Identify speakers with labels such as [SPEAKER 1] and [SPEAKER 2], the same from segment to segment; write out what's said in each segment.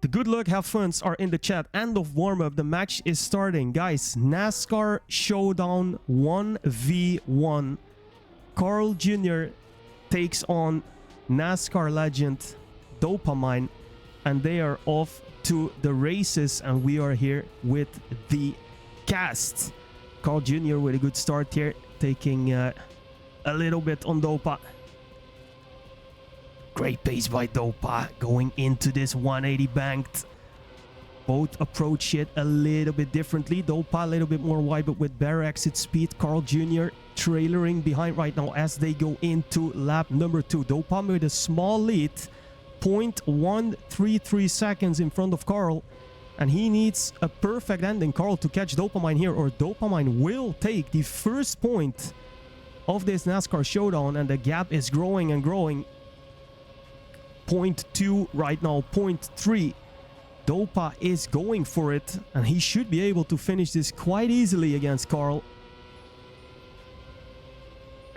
[SPEAKER 1] The good luck, have funs are in the chat. End of warm-up. The match is starting. Guys, NASCAR Showdown 1v1. CarlJr takes on NASCAR legend Dopamine. And they are off to the races. And we are here with the cast. CarlJr with a good start here. Taking a little bit on Dopa. Great pace by Dopa going into this 180 banked. Both approach it a little bit differently. Dopa a little bit more wide, but with better exit speed. CarlJr trailering behind right now as they go into lap number 2. Dopa with a small lead, 0.133 seconds in front of Carl. And he needs a perfect ending, Carl, to catch Dopamine here, or Dopamine will take the first point of this NASCAR Showdown. And the gap is growing and growing. 0.2 right now, 0.3. Dopa is going for it, and he should be able to finish this quite easily against Carl.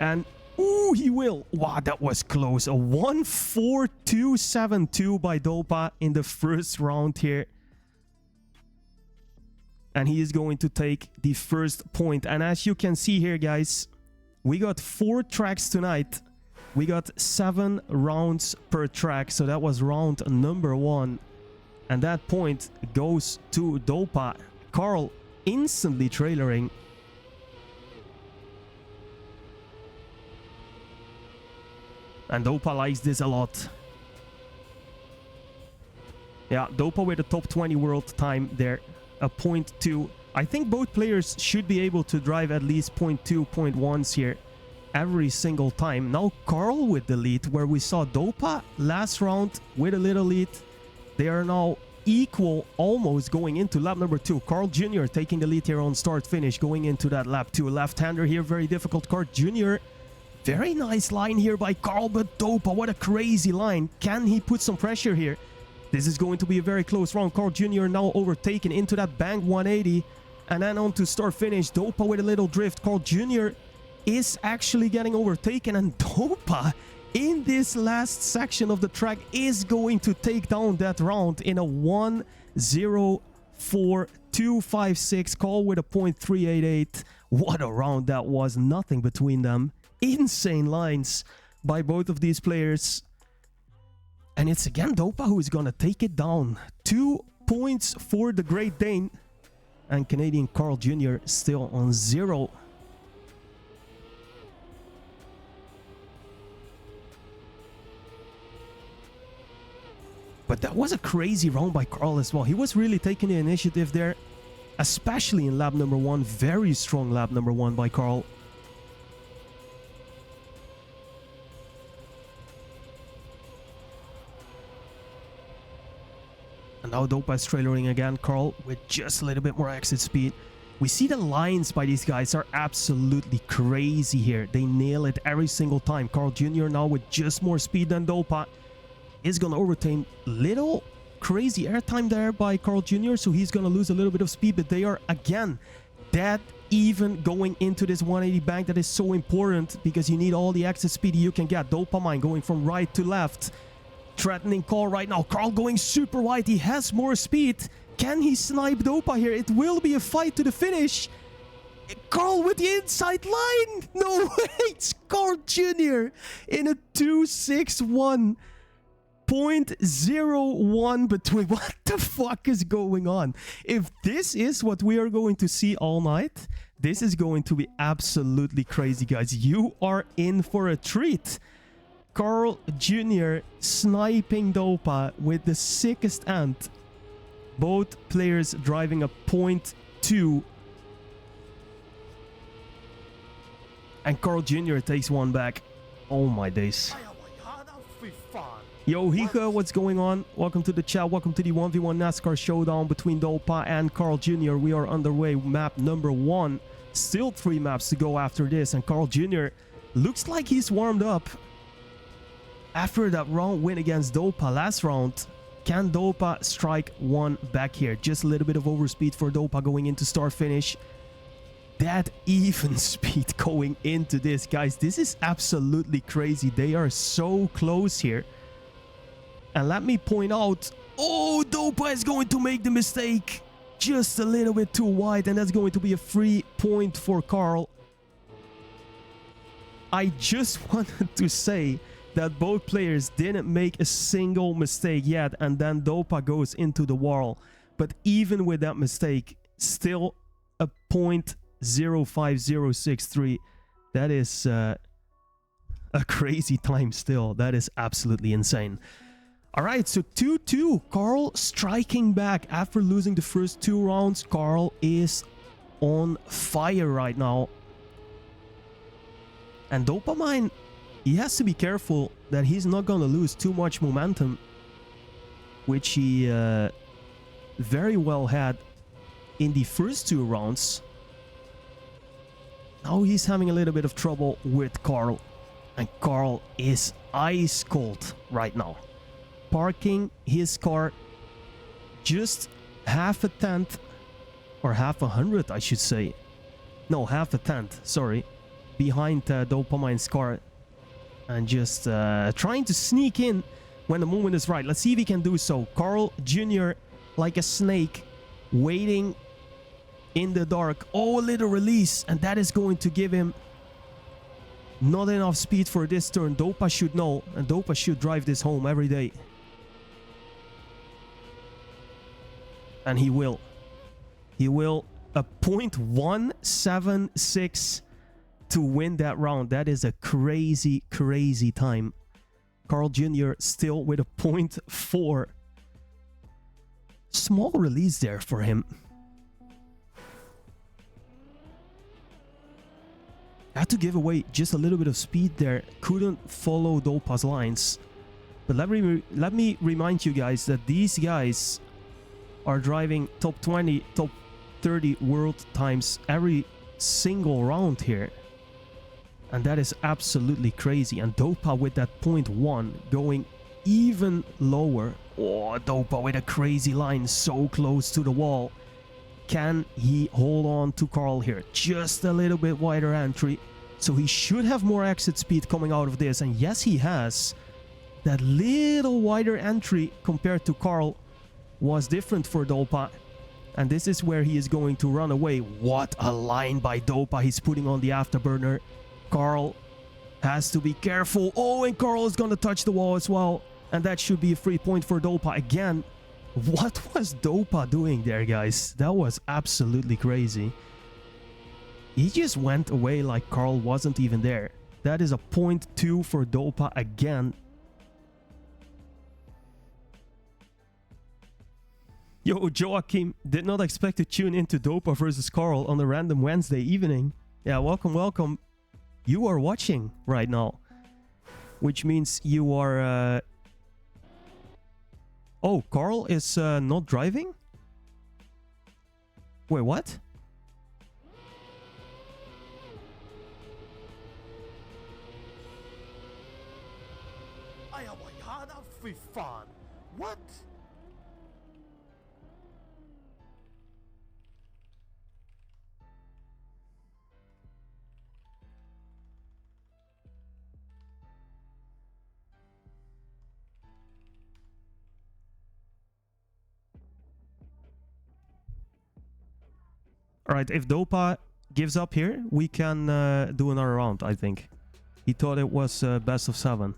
[SPEAKER 1] And ooh, he will. Wow, that was close. A 1.4272 by Dopa in the first round here. And he is going to take the first point. And as you can see here, guys, we got 4 tracks tonight. We got 7 rounds per track, so that was round number 1. And that point goes to Dopa. Carl instantly trailering. And Dopa likes this a lot. Yeah, Dopa with a top 20 world time there. A 0.2. I think both players should be able to drive at least 0.2, 0.1s here every single time. Now Carl with the lead, where we saw Dopa last round with a little lead. They are now equal, almost going into lap number 2. CarlJr taking the lead here on start finish, going into that lap 2. Left-hander here, very difficult. CarlJr, very nice line here by Carl, but Dopa, what a crazy line. Can he put some pressure here? This is going to be a very close round. CarlJr now overtaken into that bank 180, and then on to start finish. Dopa with a little drift. CarlJr is actually getting overtaken, and Dopa in this last section of the track is going to take down that round in a 1.04.256. Carl with a 0.388. What a round that was. Nothing between them. Insane lines by both of these players. And it's again Dopa who is gonna take it down. 2 points for the Great Dane. And Canadian CarlJr still on 0. But that was a crazy round by Carl as well. He was really taking the initiative there, especially in lap number 1. Very strong lap number 1 by Carl. And now Dopa is trailering again. Carl with just a little bit more exit speed. We see the lines by these guys are absolutely crazy here. They nail it every single time. CarlJr now with just more speed than Dopa is going to overtake. Little crazy airtime there by CarlJr, so he's going to lose a little bit of speed, but they are again dead even going into this 180 bank. That is so important because you need all the exit speed you can get. Dopamine going from right to left, threatening Carl right now. Carl going super wide. He has more speed. Can he snipe Dopa here? It will be a fight to the finish. Carl with the inside line. No way. It's CarlJr in a 2.61. 0.01 between. What the fuck is going on? If this is what we are going to see all night, this is going to be absolutely crazy, guys. You are in for a treat. CarlJr sniping Dopa with the sickest end. Both players driving a 0.2. And CarlJr takes one back. Oh my days. Yo, Hika, what's going on? Welcome to the chat. Welcome to the 1v1 NASCAR Showdown between Dopa and CarlJr. We are underway. Map number 1. Still 3 maps to go after this. And CarlJr looks like he's warmed up after that round win against Dopa last round. Can Dopa strike one back here? Just a little bit of overspeed for Dopa going into start finish. That even speed going into this, guys. This is absolutely crazy. They are so close here. And let me point out, Oh, Dopa is going to make the mistake. Just a little bit too wide, and that's going to be a free point for Carl. I just wanted to say that both players didn't make a single mistake yet, and then Dopa goes into the wall. But even with that mistake, still a 0.05063. That is a crazy time still. That is absolutely insane. All right, so 2-2. Carl striking back after losing the first 2 rounds. Carl is on fire right now. And Dopamine, he has to be careful that he's not going to lose too much momentum, which he very well had in the first 2 rounds. Now he's having a little bit of trouble with Carl. And Carl is ice cold right now. Parking his car just half a tenth, or half a hundred I should say. No, half a tenth, sorry. Behind Dopamine's car. And just trying to sneak in when the moment is right. Let's see if he can do so. CarlJr, like a snake, waiting in the dark. Oh, a little release. And that is going to give him not enough speed for this turn. Dopa should know. And Dopa should drive this home every day. And he will. He will. A 0.176 to win that round. That is a crazy, crazy time. CarlJr still with a 0.4. Small release there for him. Had to give away just a little bit of speed there. Couldn't follow Dopa's lines. But let me remind you guys that these guys are driving top 20, top 30 world times every single round here. And that is absolutely crazy. And Dopa with that 0.1 going even lower. Oh, Dopa with a crazy line so close to the wall. Can he hold on to Carl here? Just a little bit wider entry. So he should have more exit speed coming out of this. And yes, he has. That little wider entry compared to Carl was different for Dopa. And this is where he is going to run away. What a line by Dopa he's putting on the afterburner. Carl has to be careful. Oh, and Carl is going to touch the wall as well. And that should be a free point for Dopa again. What was Dopa doing there, guys? That was absolutely crazy. He just went away like Carl wasn't even there. That is a 0.2 for Dopa again. Yo, Joachim, did not expect to tune into Dopa versus Carl on a random Wednesday evening. Yeah, welcome, welcome. You are watching right now. Which means you are... Oh, Carl is not driving? Wait, what? What? Alright, if Dopa gives up here, we can do another round, I think. He thought it was best of 7.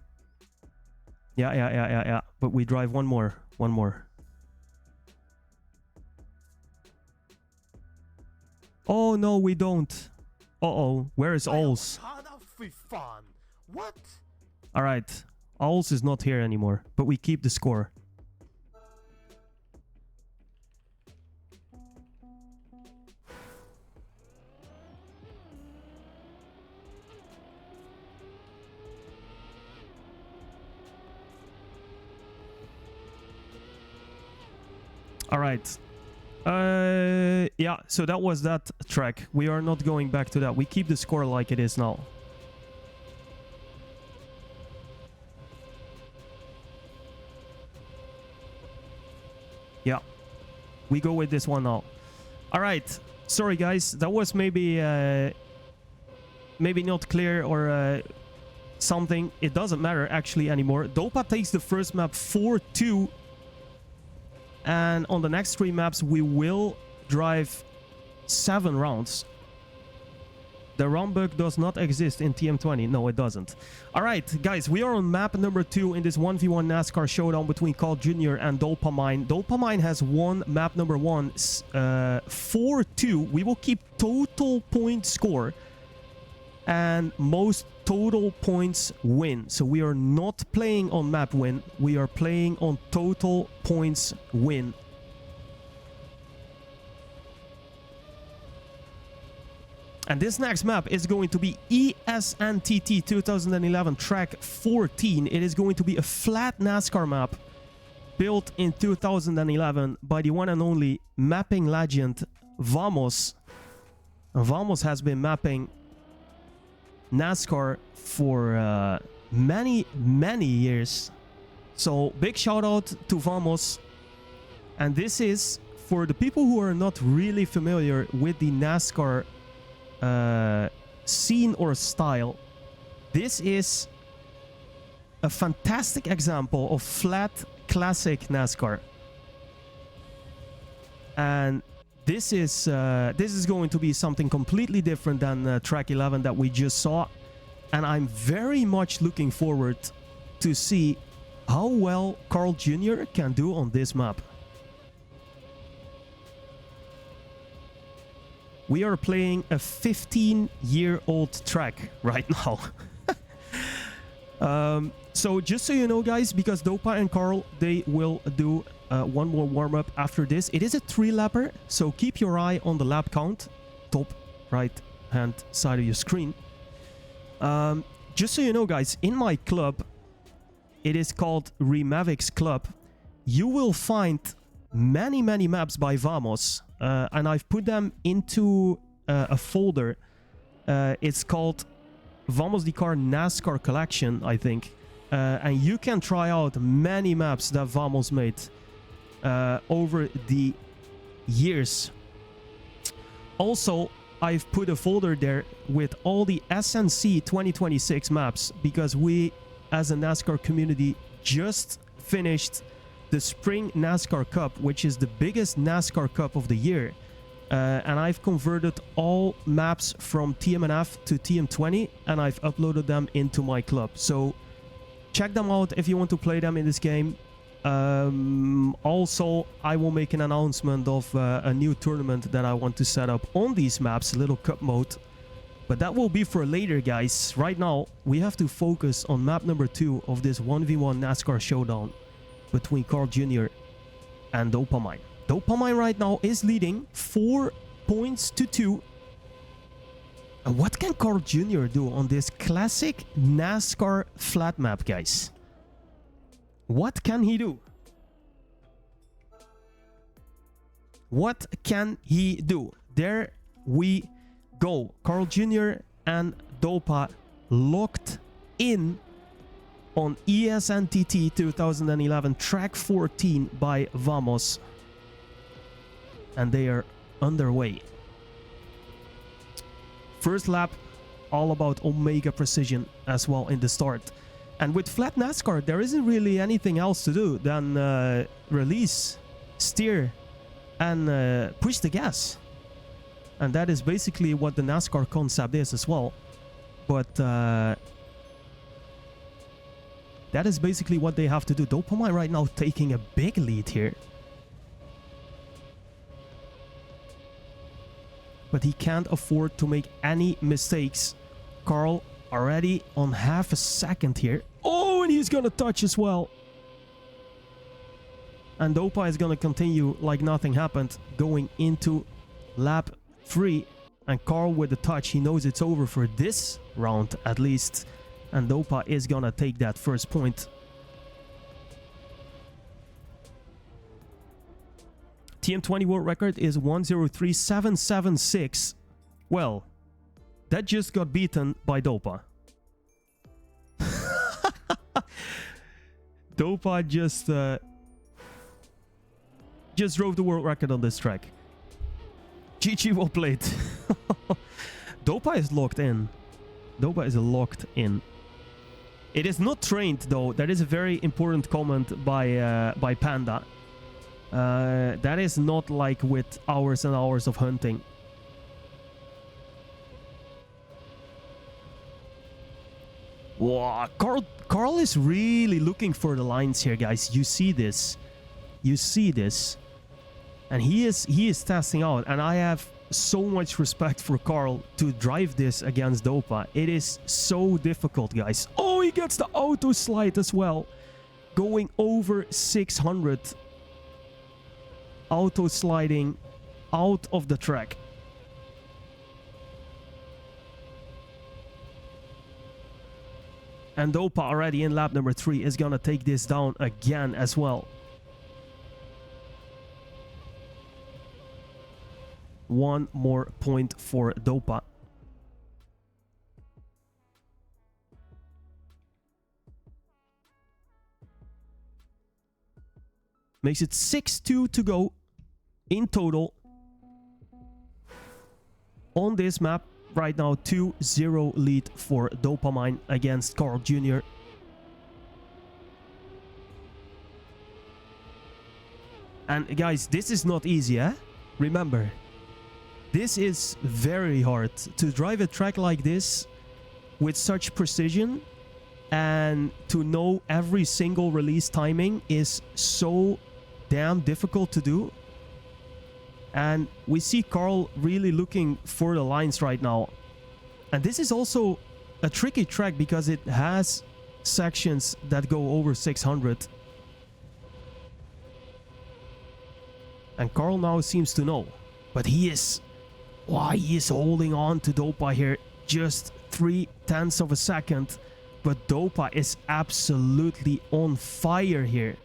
[SPEAKER 1] Yeah. But we drive one more. Oh, no, we don't. Uh-oh. Where is Ols? What? Alright. Ols is not here anymore, but we keep the score. Alright. Yeah, so that was that track. We are not going back to that. We keep the score like it is now. Yeah. We go with this one now. Alright. Sorry, guys. That was maybe not clear or something. It doesn't matter actually anymore. Dopa takes the first map 4-2. and on the next 3 maps we will drive 7 rounds. The round bug does not exist in TM20. No, it doesn't. All right, guys, we are on map number 2 in this 1v1 NASCAR showdown between CarlJr and Dopamine. Dopamine has won map number 1 4-2. We will keep total point score and most total points win. So we are not playing on map win. We are playing on total points win. And this next map is going to be ESNTT 2011 Track 14. It is going to be a flat NASCAR map built in 2011 by the one and only mapping legend Vamos. Vamos has been mapping NASCAR for many years. So big shout out to Vamos. And this is for the people who are not really familiar with the NASCAR scene or style. This is a fantastic example of flat classic NASCAR, and this is going to be something completely different than track 11 that we just saw, and I'm very much looking forward to see how well CarlJr can do on this map. We are playing a 15-year-old track right now. So just so you know, guys, because Dopa and Carl, they will do one more warm-up after this. It is a 3-lapper, so keep your eye on the lap count, top right-hand side of your screen. Just so you know, guys, in my club, it is called Remavix Club. You will find many maps by Vamos. And I've put them into a folder. It's called Vamos the Car NASCAR Collection, I think. And you can try out many maps that Vamos made over the years. Also, I've put a folder there with all the SNC 2026 maps, because we, as a NASCAR community, just finished the Spring NASCAR Cup, which is the biggest NASCAR Cup of the year. And I've converted all maps from TMNF to TM20, and I've uploaded them into my club. So check them out if you want to play them in this game. Also, I will make an announcement of a new tournament that I want to set up on these maps, a little cup mode. But that will be for later, guys. Right now, we have to focus on map number 2 of this 1v1 NASCAR showdown between CarlJr and Dopamine. Dopamine right now is leading 4 points to 2. And what can CarlJr do on this classic NASCAR flat map, guys? What can he do? What can he do? There we go. CarlJr and Dopa locked in on ESNTT 2011 Track 14 by Vamos. And they are underway. First lap, all about Omega precision as well in the start. And with flat NASCAR, there isn't really anything else to do than release, steer, and push the gas. And that is basically what the NASCAR concept is as well. But that is basically what they have to do. Dopamine right now taking a big lead here. But he can't afford to make any mistakes. Carl already on half a second here. Oh, and he's gonna touch as well. And Dopa is gonna continue like nothing happened, going into lap 3. And Carl with the touch, he knows it's over for this round at least. And Dopa is gonna take that first point. TM20 world record is 1:03.776. Well, that just got beaten by Dopa. Dopa just drove the world record on this track. GG, well played. Dopa is locked in. Dopa is locked in. It is not trained though. That is a very important comment by Panda. That is not like with hours and hours of hunting. Wow, Carl is really looking for the lines here, guys. You see this. You see this. And he is testing out. And I have so much respect for Carl to drive this against Dopa. It is so difficult, guys. Oh, he gets the auto slide as well. Going over 600. Auto sliding out of the track. And Dopa already in lap number 3 is gonna take this down again as well. One more point for Dopa. Makes it 6-2 to go in total. On this map, right now 2-0 lead for Dopamine against CarlJr. And guys, this is not easy, eh? Remember, this is very hard to drive a track like this with such precision, and to know every single release timing is so damn difficult to do. And we see Carl really looking for the lines right now. And this is also a tricky track because it has sections that go over 600. And Carl now seems to know. But he is holding on to Dopa here. Just 0.3 of a second. But Dopa is absolutely on fire here.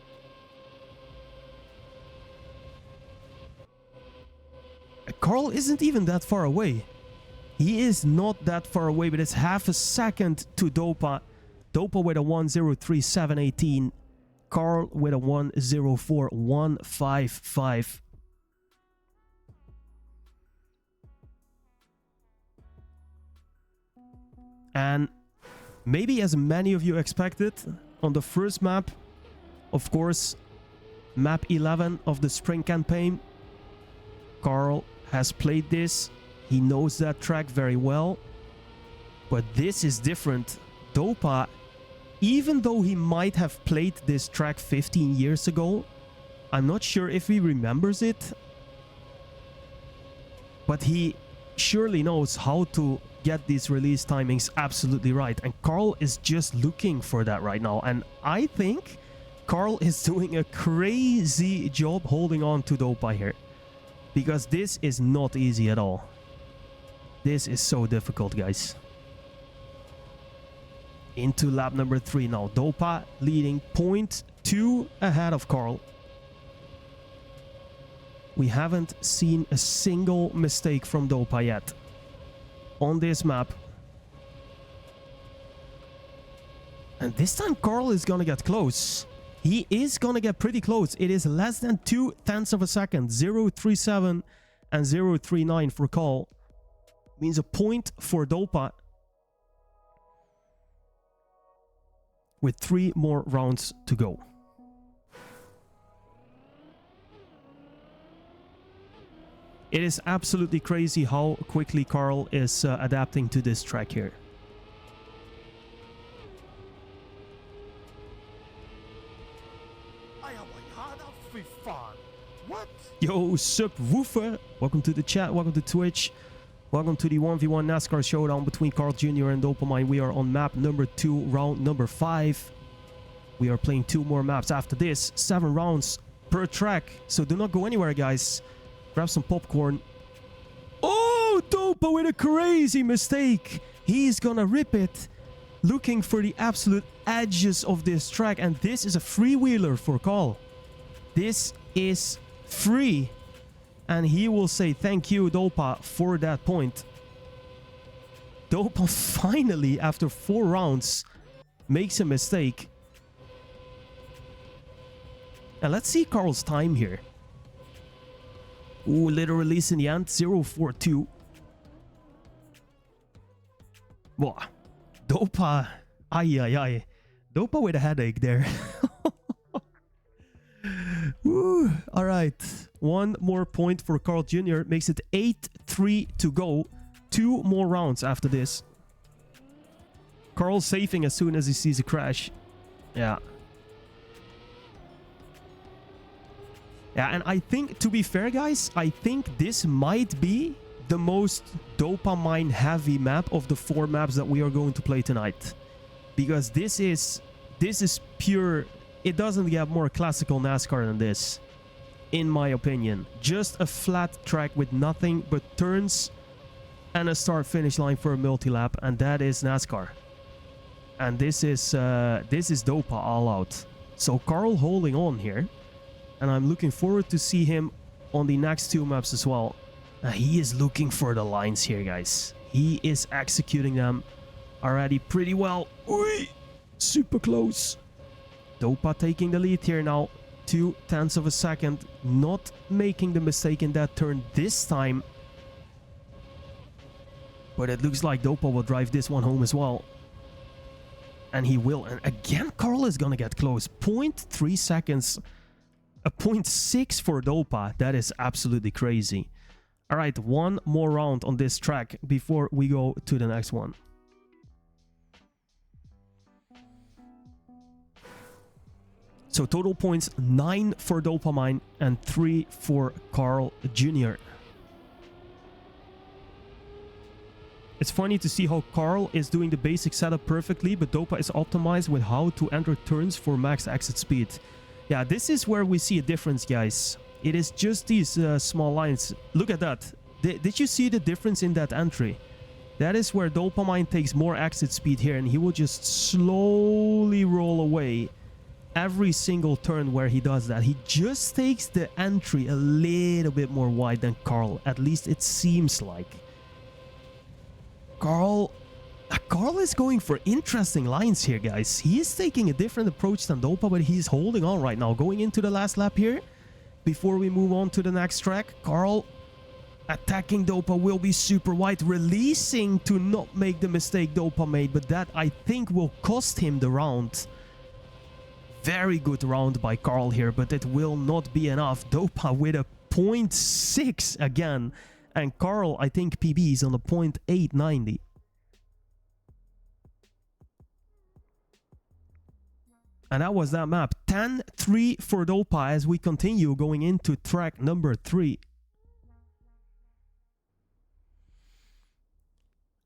[SPEAKER 1] Carl isn't even that far away. He is not that far away, but it's half a second to Dopa. Dopa with a 1:03.718. Carl with a 1:04.155. And maybe as many of you expected, on the first map, of course, map 11 of the spring campaign, Carl has played this. He knows that track very well. But this is different. Dopa, even though he might have played this track 15 years ago, I'm not sure if he remembers it. But he surely knows how to get these release timings absolutely right. And Carl is just looking for that right now. And I think Carl is doing a crazy job holding on to Dopa here. Because this is not easy at all. This is so difficult, guys. Into lap number 3 now. Dopa leading 0.2 ahead of Carl. We haven't seen a single mistake from Dopa yet on this map. And this time Carl is gonna get close. He is gonna get pretty close. It is less than 0.2 of a second. 0.37 and 0.39 for Carl. Means a point for Dopa. With 3 more rounds to go. It is absolutely crazy how quickly Carl is adapting to this track here.
[SPEAKER 2] What?
[SPEAKER 1] Yo, subwoofer! Welcome to the chat, welcome to Twitch. Welcome to the 1v1 NASCAR Showdown between CarlJr and Dopamine. We are on map number 2, round number 5. We are playing 2 more maps after this. 7 rounds per track. So do not go anywhere, guys. Grab some popcorn. Oh, Dopa with a crazy mistake. He's gonna rip it. Looking for the absolute edges of this track. And this is a freewheeler for Carl. This is free. And he will say thank you, Dopa, for that point. Dopa finally, after 4 rounds, makes a mistake. And let's see Carl's time here. Ooh, little release in the end, 0.42. Wow. Dopa, ay. Dopa with a headache there. Woo. All right. One more point for CarlJr. Makes it 8-3 to go. 2 more rounds after this. Carl saving as soon as he sees a crash. Yeah. Yeah, and I think, to be fair, guys, I think this might be the most dopamine heavy map of the 4 maps that we are going to play tonight. Because this is pure. It doesn't get more classical NASCAR than this, in my opinion. Just a flat track with nothing but turns and a start-finish line for a multi-lap, and that is NASCAR. And this is Dopa all out. So Carl holding on here, and I'm looking forward to see him on the next 2 maps as well. He is looking for the lines here, guys. He is executing them already pretty well. Oi! Super close. Dopa taking the lead here now. 0.2 of a second. Not making the mistake in that turn this time. But it looks like Dopa will drive this one home as well. And he will. And again, Carl is gonna get close. 0.3 seconds. A 0.6 for Dopa. That is absolutely crazy. Alright, one more round on this track before we go to the next one. So total points 9 for Dopamine and 3 for CarlJr. It's funny to see how Carl is doing the basic setup perfectly, but Dopa is optimized with how to enter turns for max exit speed. Yeah, this is where we see a difference, guys. It is just these small lines. Look at that. Did you see the difference in that entry? That is where Dopamine takes more exit speed here, and he will just slowly roll away every single turn where he does that. He just takes the entry a little bit more wide than Carl. At least it seems like. Carl is going for interesting lines here, guys. He is taking a different approach than Dopa, but he's holding on right now. Going into the last lap here, before we move on to the next track, Carl attacking Dopa will be super wide, releasing to not make the mistake Dopa made, but that I think will cost him the round. Very good round by Carl here, but it will not be enough. Dopa with a 0.6 again. And Carl, I think PB is on the 0.890. And that was that map. 10-3 for Dopa as we continue going into track number 3.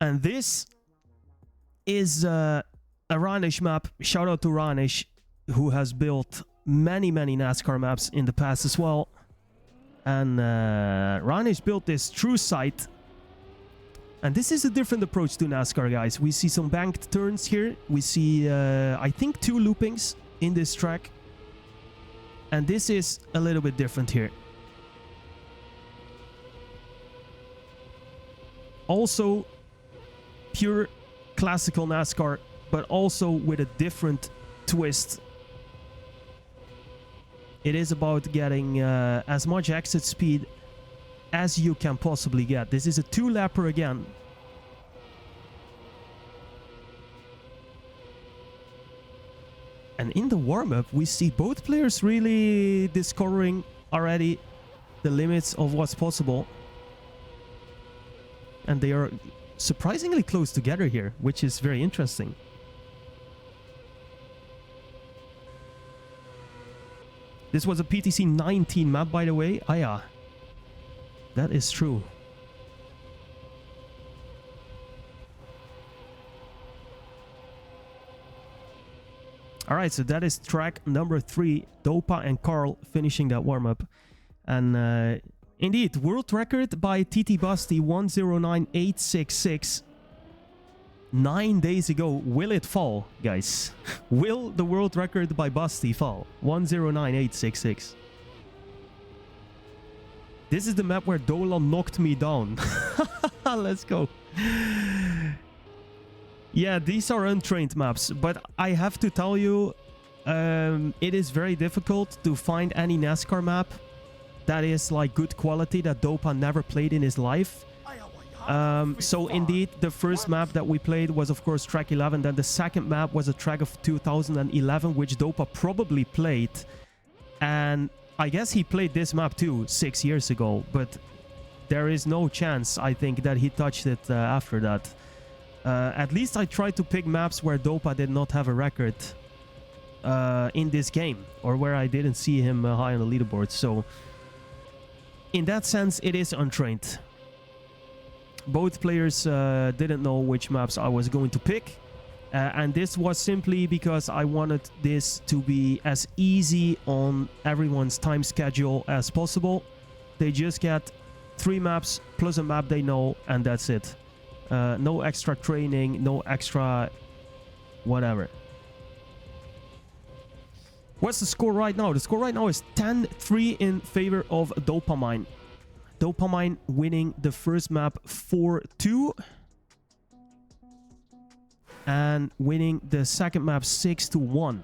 [SPEAKER 1] And this is a Ranish map. Shout out to Ranish, who has built many NASCAR maps in the past as well. And Ranish built this true sight. And this is a different approach to NASCAR, guys. We see some banked turns here. We see, I think, 2 loopings in this track. And this is a little bit different here. Also, pure classical NASCAR, but also with a different twist. It is about getting as much exit speed as you can possibly get. This is a 2-lapper again. And in the warm-up, we see both players really discovering already the limits of what's possible. And they are surprisingly close together here, which is very interesting. This was a PTC 19 map, by the way. Ah, yeah. That is true. Alright, so that is track number 3. Dopa and Carl finishing that warm-up. And indeed, world record by TT Basti 109866. 9 days ago. Will it fall, guys? Will the world record by Basti fall? 109866. This is the map where Dolan knocked me down. Let's go. Yeah, these are untrained maps, but I have to tell you, it is very difficult to find any NASCAR map that is like good quality that Dopa never played in his life. So indeed, the first map that we played was of course track 11. Then the second map was a track of 2011, which Dopa probably played. And I guess he played this map too 6 years ago, but there is no chance, I think, that he touched it after that. At least I tried to pick maps where Dopa did not have a record in this game, or where I didn't see him high on the leaderboard. So in that sense, it is untrained. Both players didn't know which maps I was going to pick. And this was simply because I wanted this to be as easy on everyone's time schedule as possible. They just get 3 maps plus a map they know, and that's it. No extra training, no extra whatever. What's the score right now? The score right now is 10-3 in favor of Dopamine. Dopamine winning the first map 4-2. And winning the second map 6-1.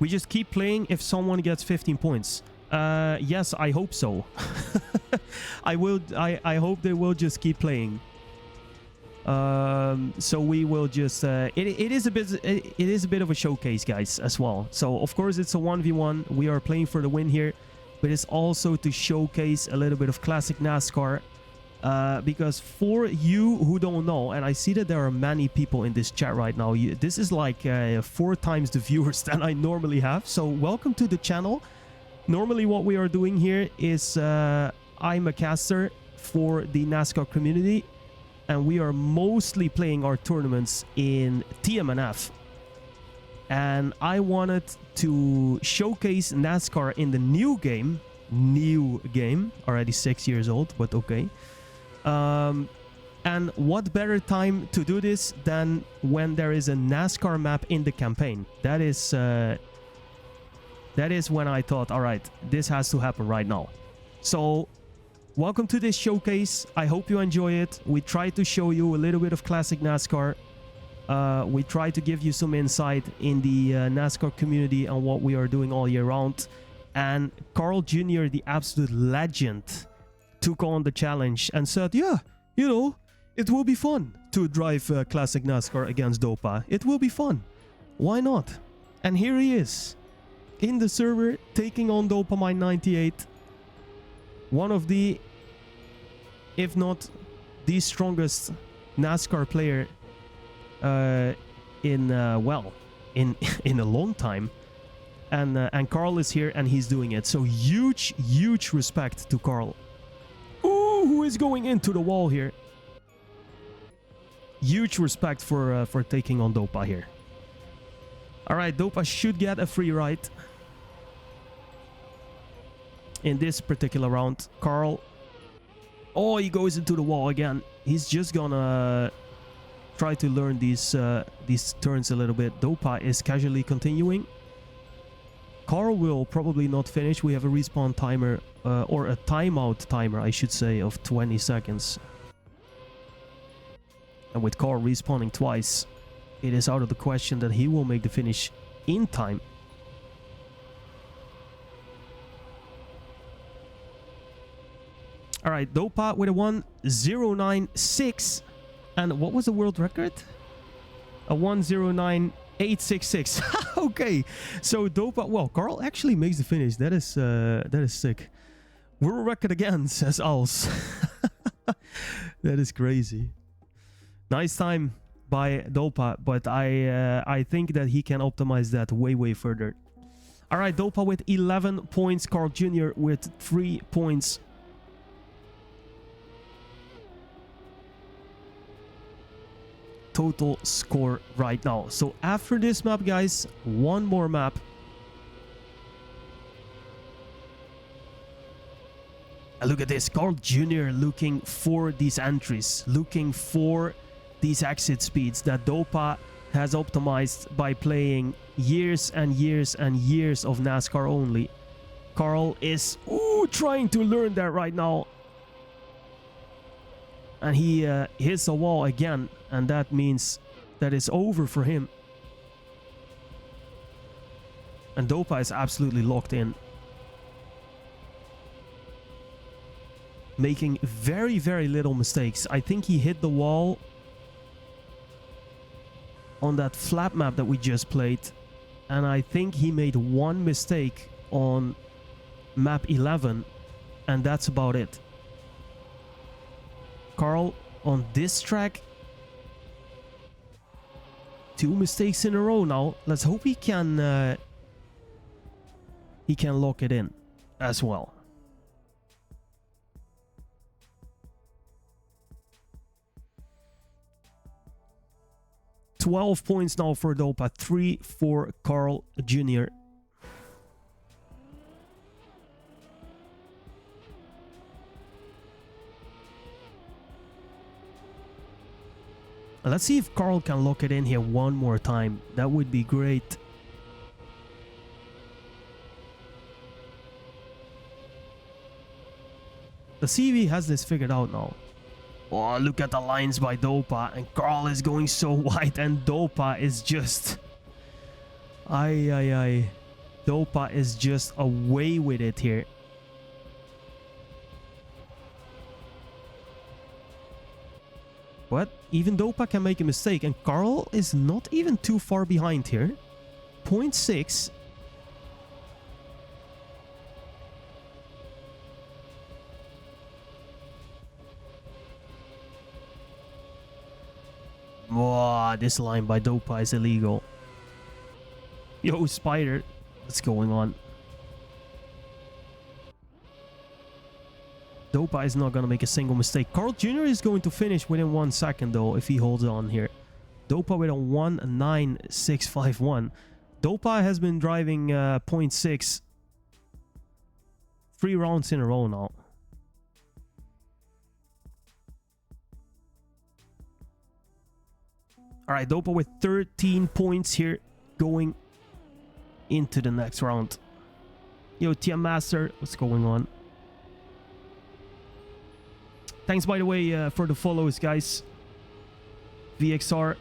[SPEAKER 1] We just keep playing if someone gets 15 points. Yes, I hope so. I hope they will just keep playing. So we will just it is a bit of a showcase, guys, as well. So of course it's a 1v1. We are playing for the win here, but it's also to showcase a little bit of classic NASCAR. Because for you who don't know, and I see that there are many people in this chat right now, this is like 4 times the viewers than I normally have. So welcome to the channel. Normally what we are doing here is I'm a caster for the NASCAR community, and we are mostly playing our tournaments in TMNF. And I wanted to showcase NASCAR in the new game, already 6 years old, but okay. And what better time to do this than when there is a NASCAR map in the campaign? That is when I thought, all right, this has to happen right now. So welcome to this showcase. I hope you enjoy it. We try to show you a little bit of classic NASCAR. We try to give you some insight in the NASCAR community and what we are doing all year round. And CarlJr, the absolute legend, took on the challenge and said, yeah, you know, it will be fun to drive classic NASCAR against Dopa. It will be fun. Why not? And here he is in the server taking on Dopamine 98. One of the, if not the strongest NASCAR player in a long time. And Carl is here and he's doing it. So huge respect to Carl. Who is going into the wall here? Huge respect for taking on Dopa here. All right, Dopa should get a free ride in this particular round. Carl, oh, he goes into the wall again. He's just gonna try to learn these turns a little bit. Dopa is casually continuing. Carl will probably not finish. We have a respawn timer, or a timeout timer, I should say, of 20 seconds. And with Carl respawning twice, it is out of the question that he will make the finish in time. All right, Dopa with a 1:09.6. And what was the world record? A 1:09.866. Okay, so Dopa, well, Carl actually makes the finish. That is sick. World record again, says Als. That is crazy. Nice time by Dopa, but I think that he can optimize that way further. All right, Dopa with 11 points, CarlJr with 3 points. Total score right now. So after this map, guys, one more map. And look at this, CarlJr looking for these entries, looking for these exit speeds that Dopa has optimized by playing years and years and years of NASCAR only. Carl is trying to learn that right now. And he hits a wall again, and that means that it's over for him. And Dopa is absolutely locked in, making very little mistakes. I think he hit the wall on that flat map that we just played. And I think he made one mistake on map 11, and that's about it. Carl on this track, 2 mistakes in a row now. Let's hope he can lock it in as well. $12 points now for Dopa, 3 for CarlJr. Let's see if Carl can lock it in here one more time. That would be great. The CV has this figured out now. Oh, look at the lines by Dopa, and Carl is going so wide, and Dopa is just... Dopa is just away with it here. But even Dopa can make a mistake, and Carl is not even too far behind here. 0.6. Wow, this line by Dopa is illegal. Yo, Spider, what's going on? Dopa is not going to make a single mistake. CarlJr is going to finish within 1 second, though, if he holds on here. Dopa with a 1.9651. Dopa has been driving 0.6 3 rounds in a row now. Alright, Dopa with 13 points here going into the next round. Yo, TM Master, what's going on? Thanks, by the way, for the follows, guys. VXR,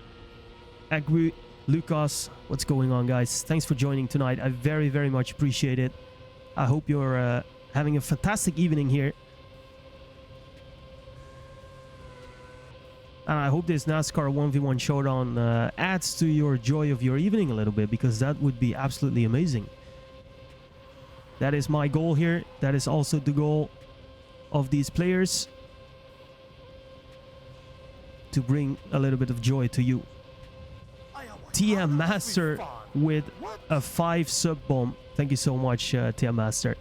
[SPEAKER 1] Agri, Lucas, what's going on, guys? Thanks for joining tonight. I very, very much appreciate it. I hope you're having a fantastic evening here. And I hope this NASCAR 1v1 showdown adds to your joy of your evening a little bit, because that would be absolutely amazing. That is my goal here. That is also the goal of these players, to bring a little bit of joy to you. TM Master with a 5 sub bomb. Thank you so much, TM Master.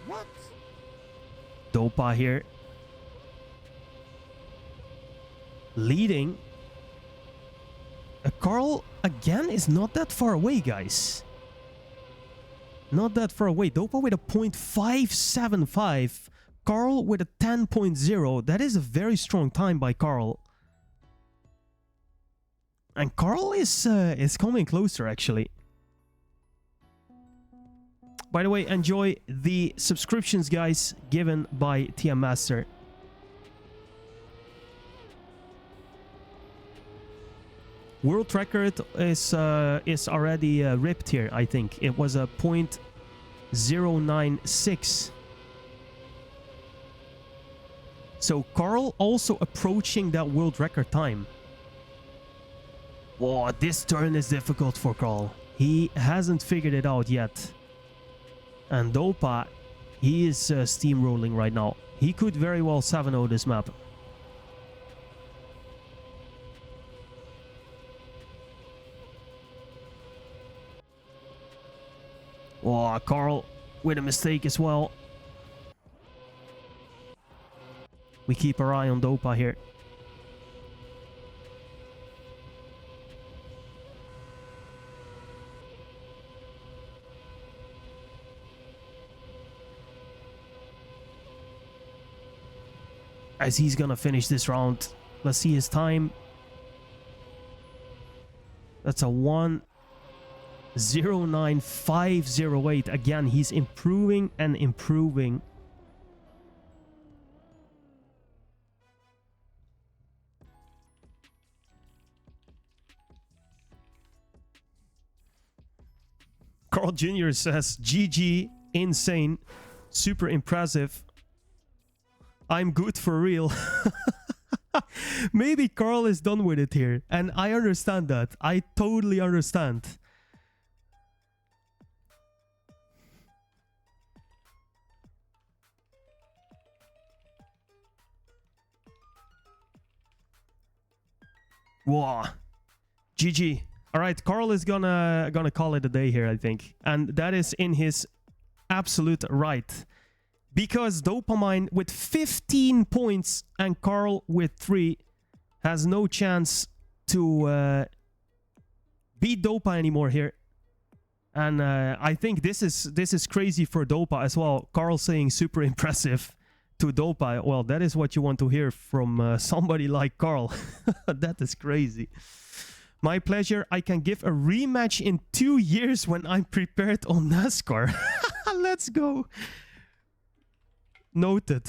[SPEAKER 2] What?
[SPEAKER 1] Dopa here, leading. Carl again is not that far away, guys. Not that far away. Dopa with a 0.575. Carl with a 10.0. That is a very strong time by Carl. And Carl is coming closer, actually. By the way, enjoy the subscriptions, guys, given by TM Master. World record is already ripped here, I think. It was a 0.096. So Carl also approaching that world record time. Whoa, this turn is difficult for Carl. He hasn't figured it out yet. And Dopa, he is steamrolling right now. He could very well 7-0 this map. Oh, Carl with a mistake as well. We keep our eye on Dopa here. As he's gonna finish this round. Let's see his time. That's a 1.09508. Again, he's improving and improving. CarlJr says, GG, insane, super impressive. I'm good for real. Maybe Carl is done with it here. And I understand that. I totally understand. Wow. GG. All right, Carl is gonna call it a day here, I think. And that is in his absolute right. Because Dopamine with 15 points and Carl with 3 has no chance to beat Dopa anymore here. And I think this is crazy for Dopa as well. Carl saying super impressive to Dopa. Well, that is what you want to hear from somebody like Carl. That is crazy. My pleasure. I can give a rematch in 2 years when I'm prepared on NASCAR. Let's go. Noted.